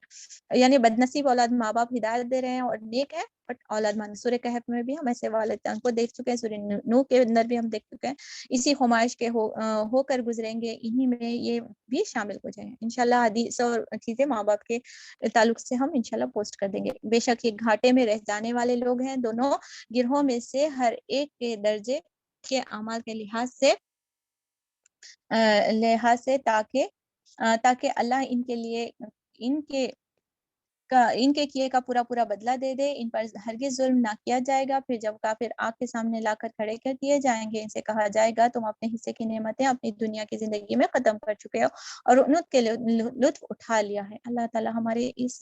یعنی بدنصیب اولاد ماں باپ ہدایت دے رہے ہیں اور نیک ہے بٹ اولاد مان. سورہ کہف میں بھی ہم ایسے والدین کو دیکھ چکے ہیں، سورہ نوح کے اندر بھی ہم دیکھ چکے ہیں. اسی خمائش کے ہو کر گزریں گے، انہی میں یہ بھی شامل ہو جائیں. انشاءاللہ حدیث اور چیزیں ماں باپ کے تعلق سے ہم انشاءاللہ پوسٹ کر دیں گے. بے شک یہ گھاٹے میں رہ جانے والے لوگ ہیں. دونوں گروہوں میں سے ہر ایک کے درجے کے اعمال کے لحاظ سے تاکہ اللہ ان کے کیے کا پورا بدلہ دے دے. ان پر ہرگز ظلم نہ کیا جائے گا. پھر جب کافر آگ کے سامنے لا کر کھڑے کر دیے جائیں گے، ان سے کہا جائے گا، تم اپنے حصے کی نعمتیں اپنی دنیا کی زندگی میں ختم کر چکے ہو اور ان کے لطف اٹھا لیا ہے. اللہ تعالیٰ ہمارے اس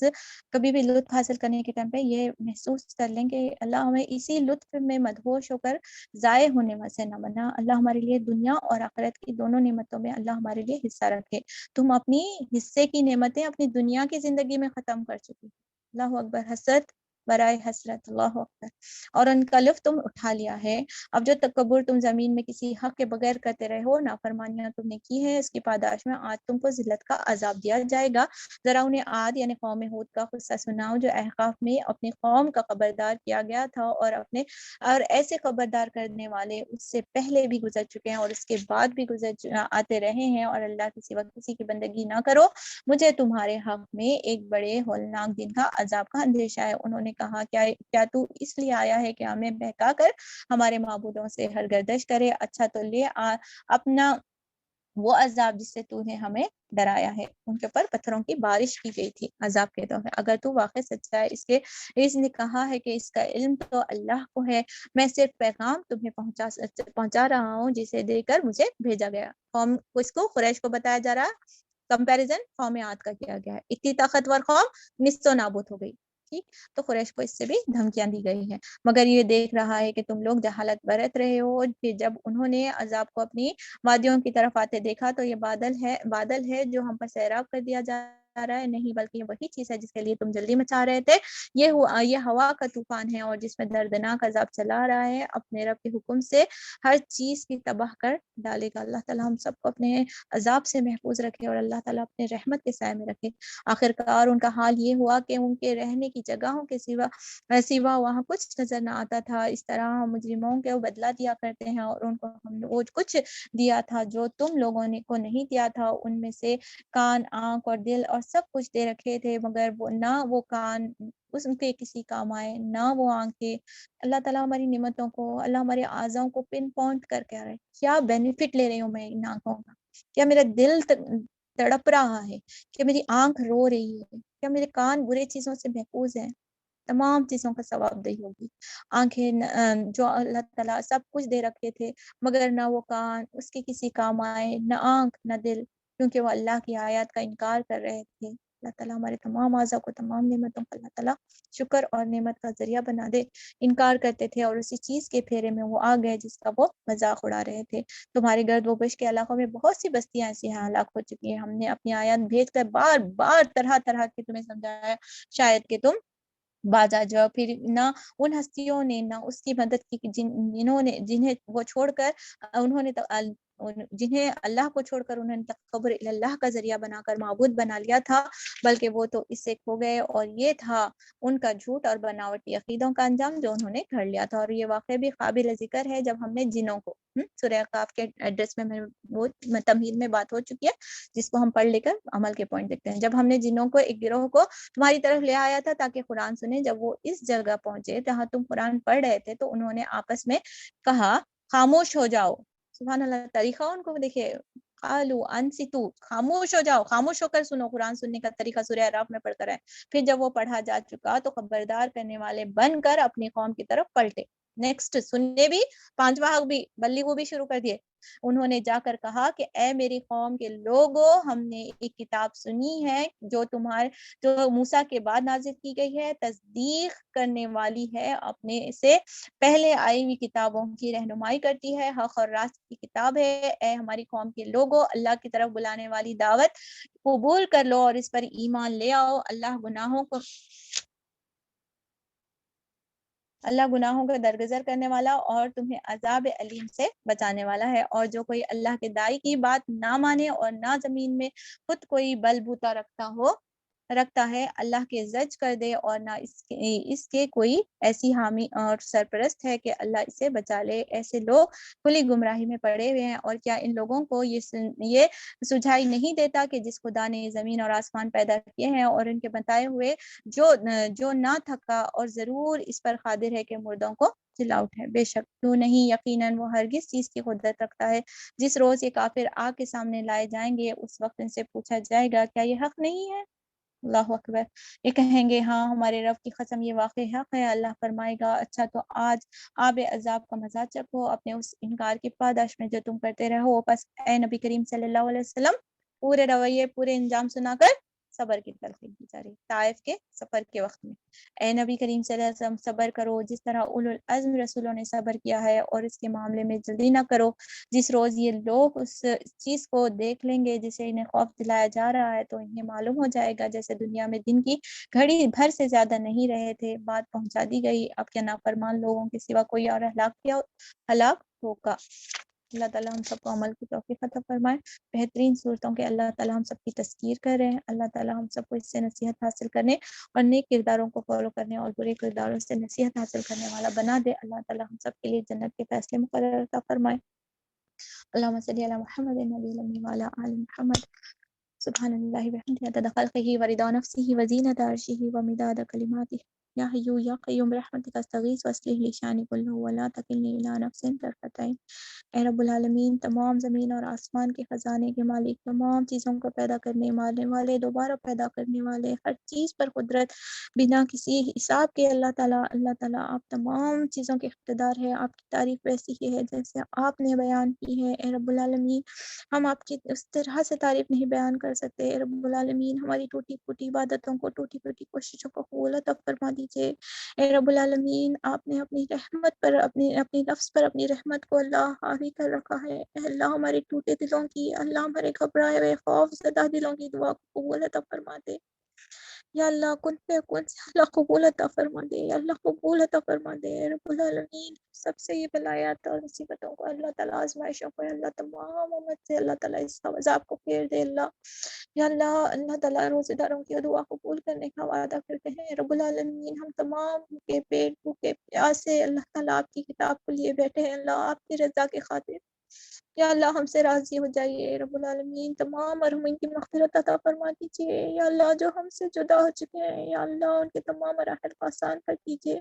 کبھی بھی لطف حاصل کرنے کے ٹائم پہ یہ محسوس کر لیں کہ اللہ ہمیں اسی لطف میں مدہوش ہو کر ضائع ہونے سے نہ بنا. اللہ ہمارے لیے دنیا اور آخرت کی دونوں نعمتوں میں اللہ ہمارے لیے حصہ رکھے. تم اپنی حصے کی نعمتیں اپنی دنیا کی زندگی میں ختم کر چکی. اللہ اکبر. حسرت برائے حسرت. اللہ اکبر. اور ان کا لطف تم اٹھا لیا ہے. اب جو تکبر تم زمین میں کسی حق کے بغیر کرتے رہے ہو، نافرمانیاں تم نے کی ہے، اس کی پاداش میں آج تم کو ذلت کا عذاب دیا جائے گا. ذرا انہیں عاد یعنی قوم ہود کا قصہ سناؤ، جو احقاف میں اپنی قوم کا خبردار کیا گیا تھا، اور ایسے خبردار کرنے والے اس سے پہلے بھی گزر چکے ہیں اور اس کے بعد بھی گزر آتے رہے ہیں. اور اللہ کے سوا کسی کی بندگی نہ کرو، مجھے تمہارے حق میں ایک بڑے ہولناک دن کا عذاب کا اندیشہ ہے. انہوں نے کہا، کیا تو اس لیے آیا ہے کہ ہمیں بہکا کر ہمارے معبودوں سے ہرگردش کرے؟ اچھا تو لے اپنا وہ عذاب جس سے تو نے ہمیں ڈرایا ہے. ان کے اوپر پتھروں کی بارش کی گئی تھی عذاب کے طور پہ. اگر تو واقع سچا ہے، اس نے کہا ہے کہ اس کا علم تو اللہ کو ہے، میں صرف پیغام تمہیں پہنچا رہا ہوں جسے دے کر مجھے بھیجا گیا. قوم کو قریش کو بتایا جا رہا، کمپیریزن قوم عاد کا کیا گیا ہے. اتنی طاقتور قوم نصف و نابود ہو گئی. ٹھیک، تو قریش کو اس سے بھی دھمکیاں دی گئی ہیں. مگر یہ دیکھ رہا ہے کہ تم لوگ جہالت برت رہے ہو. پھر جب انہوں نے عذاب کو اپنی وادیوں کی طرف آتے دیکھا تو یہ بادل ہے جو ہم پر سیراب کر دیا جا رہا ہے، نہیں بلکہ یہ وہی چیز ہے جس کے لیے تم جلدی مچا رہے تھے۔ یہ ہوا کا طوفان ہے اور جس میں دردناک عذاب چلا رہا ہے، اپنے رب کے حکم سے ہر چیز کی تباہ کر ڈالے گا۔ اللہ تعالیٰ ہم سب کو اپنے عذاب سے محفوظ رکھے اور اللہ تعالیٰ اپنے رحمت کے سائے میں رکھے۔ آخرکار ان کا حال یہ ہوا کہ ان کے رہنے کی جگہوں کے سوا وہاں کچھ نظر نہ آتا تھا۔ اس طرح ہم مجرموں کے بدلہ دیا کرتے ہیں اور ان کو ہم نے وہ کچھ دیا تھا جو تم لوگوں نے کو نہیں دیا تھا، ان میں سے کان، آنکھ اور دل اور سب کچھ دے رکھے تھے، مگر نہ وہ کان اس کے کسی کام آئے، نہ وہ آنکھیں۔ اللہ تعالیٰ ہماری نعمتوں کو، اللہ ہمارے اعضاؤں کو پن پوائنٹ کر کے آ رہے، کیا بینیفٹ لے رہی ہوں میں ان آنکھوں کا، کیا میرا دل تڑپ رہا ہے، کیا میری آنکھ رو رہی ہے، کیا میرے کان برے چیزوں سے محفوظ ہیں۔ تمام چیزوں کا ثواب دہی ہوگی۔ آنکھیں جو اللہ تعالیٰ سب کچھ دے رکھے تھے، مگر نہ وہ کان اس کے کسی کام آئے، نہ آنکھ نہ دل، کیونکہ وہ اللہ کی آیات کا انکار کر رہے تھے۔ اللہ تعالیٰ ہمارے تمام اعضاء کو، تمام نعمتوں کا اللہ تعالیٰ شکر اور نعمت کا ذریعہ بنا دے۔ انکار کرتے تھے اور اسی چیز کے پھیرے میں وہ آ گئے جس کا وہ مذاق اڑا رہے تھے۔ تمہارے گرد و پیش کے علاقوں میں بہت سی بستیاں ایسی ہیں ہلاک ہو چکی ہیں، ہم نے اپنی آیات بھیج کر بار بار طرح طرح کے تمہیں سمجھایا، شاید کہ تم باز آ جاؤ۔ پھر نہ ان ہستیوں نے، نہ اس کی مدد کی جنہیں وہ چھوڑ کر انہوں نے جنہیں اللہ کو چھوڑ کر انہوں نے تکبر اللہ کا ذریعہ بنا کر معبود بنا لیا تھا، بلکہ وہ تو اس سے کھو گئے، اور یہ تھا ان کا جھوٹ اور بناوٹی عقیدوں کا انجام جو انہوں نے گھڑ لیا تھا۔ اور یہ واقعہ بھی قابل ذکر ہے جب ہم نے جنوں کو، سورہ قاف کے ایڈریس میں وہ تمہید میں بات ہو چکی ہے جس کو ہم پڑھ لے کر عمل کے پوائنٹ دیکھتے ہیں۔ جب ہم نے جنوں کو ایک گروہ کو تمہاری طرف لے آیا تھا تاکہ قرآن سنیں، جب وہ اس جگہ پہنچے جہاں تم قرآن پڑھ رہے تھے تو انہوں نے آپس میں کہا خاموش ہو جاؤ۔ سبحان اللہ، طریقہ ان کو دیکھے، قالوا انصتوا، خاموش ہو جاؤ، خاموش ہو کر سنو۔ قرآن سننے کا طریقہ سورہ اعراف میں پڑھ کر ہے۔ پھر جب وہ پڑھا جا چکا تو خبردار کرنے والے بن کر اپنی قوم کی طرف پلٹے۔ نیکسٹ سننے بھی، پانچواں حق بھی، بلیغو بھی شروع کر دیے۔ انہوں نے جا کر کہا کہ اے میری قوم کے لوگوں، ہم نے ایک کتاب سنی ہے جو موسیٰ کے بعد نازل کی گئی ہے، تصدیق کرنے والی ہے، اپنے سے پہلے آئی ہوئی کتابوں کی رہنمائی کرتی ہے، حق اور راست کی کتاب ہے۔ اے ہماری قوم کے لوگوں، اللہ کی طرف بلانے والی دعوت قبول کر لو اور اس پر ایمان لے آؤ۔ اللہ گناہوں کا درگزر کرنے والا اور تمہیں عذاب علیم سے بچانے والا ہے۔ اور جو کوئی اللہ کے داعی کی بات نہ مانے اور نہ زمین میں خود کوئی بل بوتا رکھتا ہے، اللہ کے زج کر دے، اور نہ اس کے کوئی ایسی حامی اور سرپرست ہے کہ اللہ اسے بچا لے، ایسے لوگ کھلی گمراہی میں پڑے ہوئے ہیں۔ اور کیا ان لوگوں کو یہ سجھائی نہیں دیتا کہ جس خدا نے زمین اور آسمان پیدا کیے ہیں اور ان کے بتائے ہوئے جو نہ تھکا اور ضرور اس پر قادر ہے کہ مردوں کو جلا اٹھائے، بے شک کیوں نہیں، یقیناً وہ ہرگز چیز کی قدرت رکھتا ہے۔ جس روز یہ کافر آگ کے سامنے لائے جائیں گے اس وقت ان سے پوچھا جائے گا کیا یہ حق نہیں ہے؟ اللہ اکبر۔ یہ کہیں گے ہاں ہمارے رب کی قسم یہ واقع حق ہے۔ اللہ فرمائے گا اچھا تو آج آب عذاب کا مزہ چکھو اپنے اس انکار کی پاداش میں جو تم کرتے رہو۔ پس اے نبی کریم صلی اللہ علیہ وسلم، پورے رویے، پورے انجام سنا کر صبر کی تلقین کی جا رہی طائف کے سفر کے وقت میں۔ اے نبی کریم صلی اللہ علیہ وسلم، صبر کرو جس طرح اولو العزم رسولوں نے صبر کیا ہے، اور اس کے معاملے میں جلدی نہ کرو۔ جس روز یہ لوگ اس چیز کو دیکھ لیں گے جسے انہیں خوف دلایا جا رہا ہے تو انہیں معلوم ہو جائے گا جیسے دنیا میں دن کی گھڑی بھر سے زیادہ نہیں رہے تھے، بات پہنچا دی گئی، اب کیا نافرمان لوگوں کے سوا کوئی اور ہلاک ہوگا۔ اللہ تعالیٰ ہم سب کو عمل کی توفیق عطا فرمائے۔ بہترین صورتوں کے اللہ تعالیٰ ہم سب کی تذکیر کر رہے ہیں۔ اللہ تعالیٰ ہم سب کو اس سے نصیحت حاصل کرنے اور نیک کرداروں کو فالو کرنے اور برے کرداروں سے نصیحت حاصل کرنے والا بنا دے۔ اللہ تعالیٰ ہم سب کے لیے جنت کے فیصلے مقرر عطا فرمائے۔ اللہم صلی علی محمد نبی الأمی وعلی آل محمد۔ سبحان اللہ وبحمدہ عدد خلقہ ورضا نفسہ وزینۃ عرشہ ومداد کلماتہ۔ یا حی یا قیوم برحمتک استغیث واصلح لی شأنی کلہ ولا تکلنی الی نفسی طرفۃ عین۔ اے رب العالمین، تمام زمین اور آسمان کے خزانے کے مالک، تمام چیزوں کو پیدا کرنے، مارنے والے، دوبارہ پیدا کرنے والے، ہر چیز پر قدرت بنا کسی حساب کے اللہ تعالیٰ آپ تمام چیزوں کے اقتدار ہے۔ آپ کی تعریف ویسی ہی ہے جیسے آپ نے بیان کی ہے۔ اے رب العالمین، ہم آپ کی اس طرح سے تعریف نہیں بیان کر سکتے۔ اے رب العالمین، ہماری ٹوٹی پھوٹی عبادتوں کو، ٹوٹی پھوٹی کوششوں کو قبول عطا فرما دیجیے۔ دیجیے۔ اے رب العالمین آپ نے اپنی رحمت پر اپنی نفس پر اپنی رحمت کو اللہ حاوی کر رکھا ہے۔ اے اللہ ہمارے ٹوٹے دلوں کی، اللہ ہمارے گھبرائے ہوئے خوف زدہ دلوں کی دعا کو قبول عطا فرما دے۔ یا اللہ کن پہ کن سے اللہ قبول عطا فرما دے، یا اللہ قبول عطا فرما دے۔ اے رب العالمین سب سے یہ بلایات اور مصیبتوں کو اللہ تعالیٰ، آزمائشوں کو اللہ تمام امت سے اللہ تعالیٰ اس کا عذاب کو پھیر دے اللہ۔ یا اللہ اللہ تعالیٰ روزے داروں کی دعا قبول کرنے کا وعدہ کرتے ہیں۔ رب العالمین ہم تمام کے پیٹ بھوکے پیاسے اللہ تعالیٰ آپ کی کتاب کو لیے بیٹھے ہیں اللہ آپ کی رضا کی خاطر۔ یا اللہ ہم سے راضی ہو جائیے رب العالمین، تمام مرحومین کی مغفرت عطا فرما دیجیے۔ یا اللہ جو ہم سے جدا ہو چکے ہیں یا اللہ ان کے تمام مراحل کو آسان کر دیجیے۔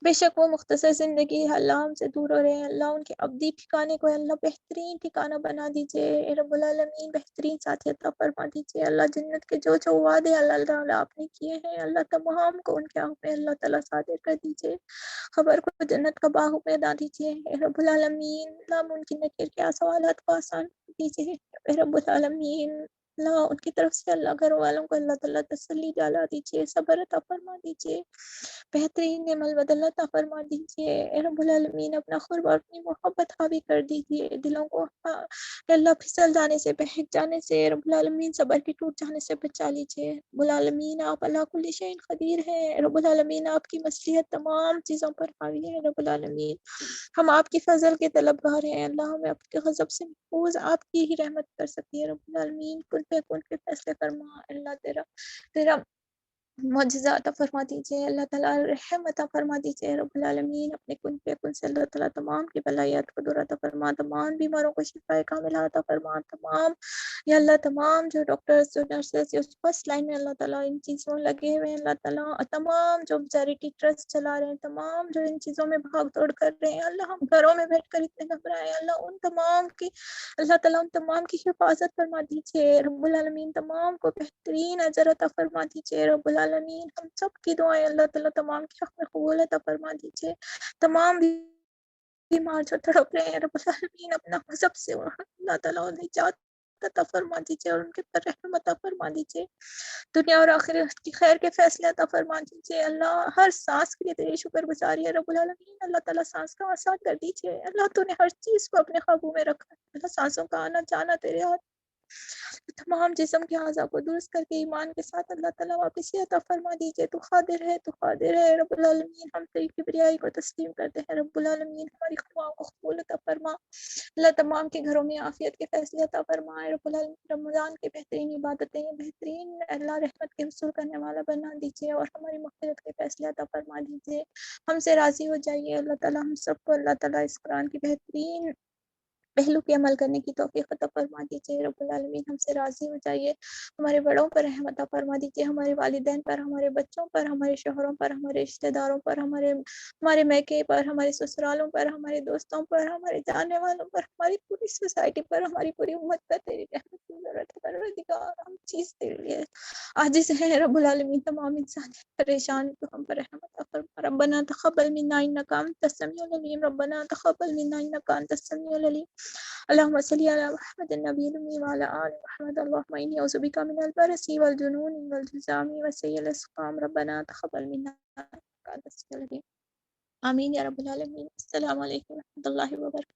بے شک وہ مختصر زندگی ہے اللہ ہم سے دور ہو رہے ہیں، اللہ ان کے ابدی ٹھکانے کو اللہ بہترین ٹھکانہ بنا دیجیے۔ اے رب العالمین بہترین ساتھی عطا فرما دیجیے اللہ۔ جنت کے جو جو وعدے اللہ تعالیٰ آپ نے کیے ہیں اللہ تمام کو ان کے حق میں اللہ تعالیٰ صادر کر دیجیے۔ خبر کو جنت کا باغ پیدا دیجیے۔ اے رب العالمین ناممکن نکیر کے سوالات کو آسان کر دیجیے۔ اے رب العالمین اللہ ان کی طرف سے اللہ گھر والوں کو اللہ تعالیٰ تسلی ڈالا دیجیے، صبر عطا فرما دیجیے، بہترین نعم البدل عطا فرما دیجیے۔ اے رب العالمین اپنا قرب اور اپنی محبت حاوی کر دیجیے دلوں کو اے اللہ پھسل جانے سے، بہک جانے سے، اے رب العالمین صبر کے ٹوٹ جانے سے بچا لیجیے۔ رب العالمین آپ اللہ کل شیء قدیر ہیں۔ اے رب العالمین آپ کی مصلحت تمام چیزوں پر حاوی ہے۔ رب العالمین ہم آپ کی فضل کے طلبگار ہیں اللہ، ہمیں آپ کے غضب سے محفوظ آپ کی ہی رحمت کر سکتی ہے۔ رب العالمین کن پہ کن کے فیصلے فرما اللہ، تیرا معجزہ عطا فرما دیجیے اللہ تعالیٰ، رحم عطا فرما دیجیے رب العالمین۔ اپنے کن پہ کن سے اللہ تعالیٰ تمام کی بلائیات کو دور عطا فرما، تمام بیماروں کو شفا کاملہ عطا فرما، تمام یا اللہ تمام جو ڈاکٹرز جو نرسز جو فرسٹ لائن میں اللہ تعالیٰ ان چیزوں لگے ہوئے ہیں اللہ تعالیٰ، تمام جو چیریٹی ٹرسٹ چلا رہے ہیں، تمام جو ان چیزوں میں بھاگ دوڑ کر رہے ہیں اللہ، ہم گھروں میں بیٹھ کر اتنے گھبرائے ہیں اللہ، ان تمام کی اللہ تعالیٰ ان تمام کی حفاظت فرما دیجیے رب العالمین، تمام کو بہترین اجر عطا فرما دیجیے رب العالمین۔ ہم سب کی دعائیں اللہ تعالیٰ تمام کے حق میں قبول عطا فرما دیجیے۔ تمام بیمار جو تڑپ رہے ہیں رب العالمین اپنا غضب سے اللہ تعالیٰ انہیں نجات عطا فرما دیجیے اور ان کے پر رحم عطا فرما دیجیے، دنیا اور آخرت کی خیر کے فیصلے عطا فرما دیجیے اللہ۔ ہر سانس کے لیے تیری شکر گزاری ہے رب العالمین، اللہ تعالیٰ سانس کا آسان کر دیجیے اللہ، تو نے ہر چیز کو اپنے قابو میں رکھا ہے اللہ، سانسوں کا آنا جانا تیرے ہاتھ، تمام جسم کے اعضاء کو درست کر کے ایمان کے ساتھ اللہ تعالیٰ واپس عطا فرما دیجیے۔ تو قادر ہے، تو قادر ہے رب العالمین، ہم تیری کبریائی کو تسلیم کرتے ہیں رب العالمین، ہماری دعاؤں کو قبول عطا فرما اللہ، تمام کے گھروں میں عافیت کے فیصلے عطا فرمائے رب العالمین۔ رمضان کے بہترین عبادتیں بہترین اللہ رحمت کے حصول کرنے والا بنا دیجیے اور ہماری مغفرت کے فیصلے عطا فرما دیجیے، ہم سے راضی ہو جائیے اللہ تعالیٰ۔ ہم سب کو اللہ تعالیٰ اس قرآن کی بہترین پہلو پہ عمل کرنے کی توفیق عطا فرما دیجیے رب العالمین، ہم سے راضی ہو جائیے، ہمارے بڑوں پر رحم عطا فرما دیجیے، ہمارے والدین پر، ہمارے بچوں پر، ہمارے شوہروں پر، ہمارے رشتہ داروں پر، ہمارے میکے پر، ہمارے سسرالوں پر، ہمارے دوستوں پر، ہمارے جاننے والوں پر، ہماری پوری سوسائٹی پر، ہماری پوری امت پر تیری رحمت کی ضرورت ہے پروردگار، ہم چیز تیرے لیے عاجز ہیں رب العالمین، تمام انسان پریشان تو ہم پر رحم عطا فرما۔ ربنا تقبل منا انک انت السمیع العلیم، ربنا تقبل منا انک انت السمیع العلیم، اللهم صل على محمد النبي الأمي وعلى آل محمد، اللهم إني أعوذ بك من البرص والجنون والجذام وسيء الأسقام، ربنا تقبل منا إنك أنت السميع العليم، آمين يا رب العالمين۔ السلام علیکم ورحمۃ اللہ وبرکاتہ۔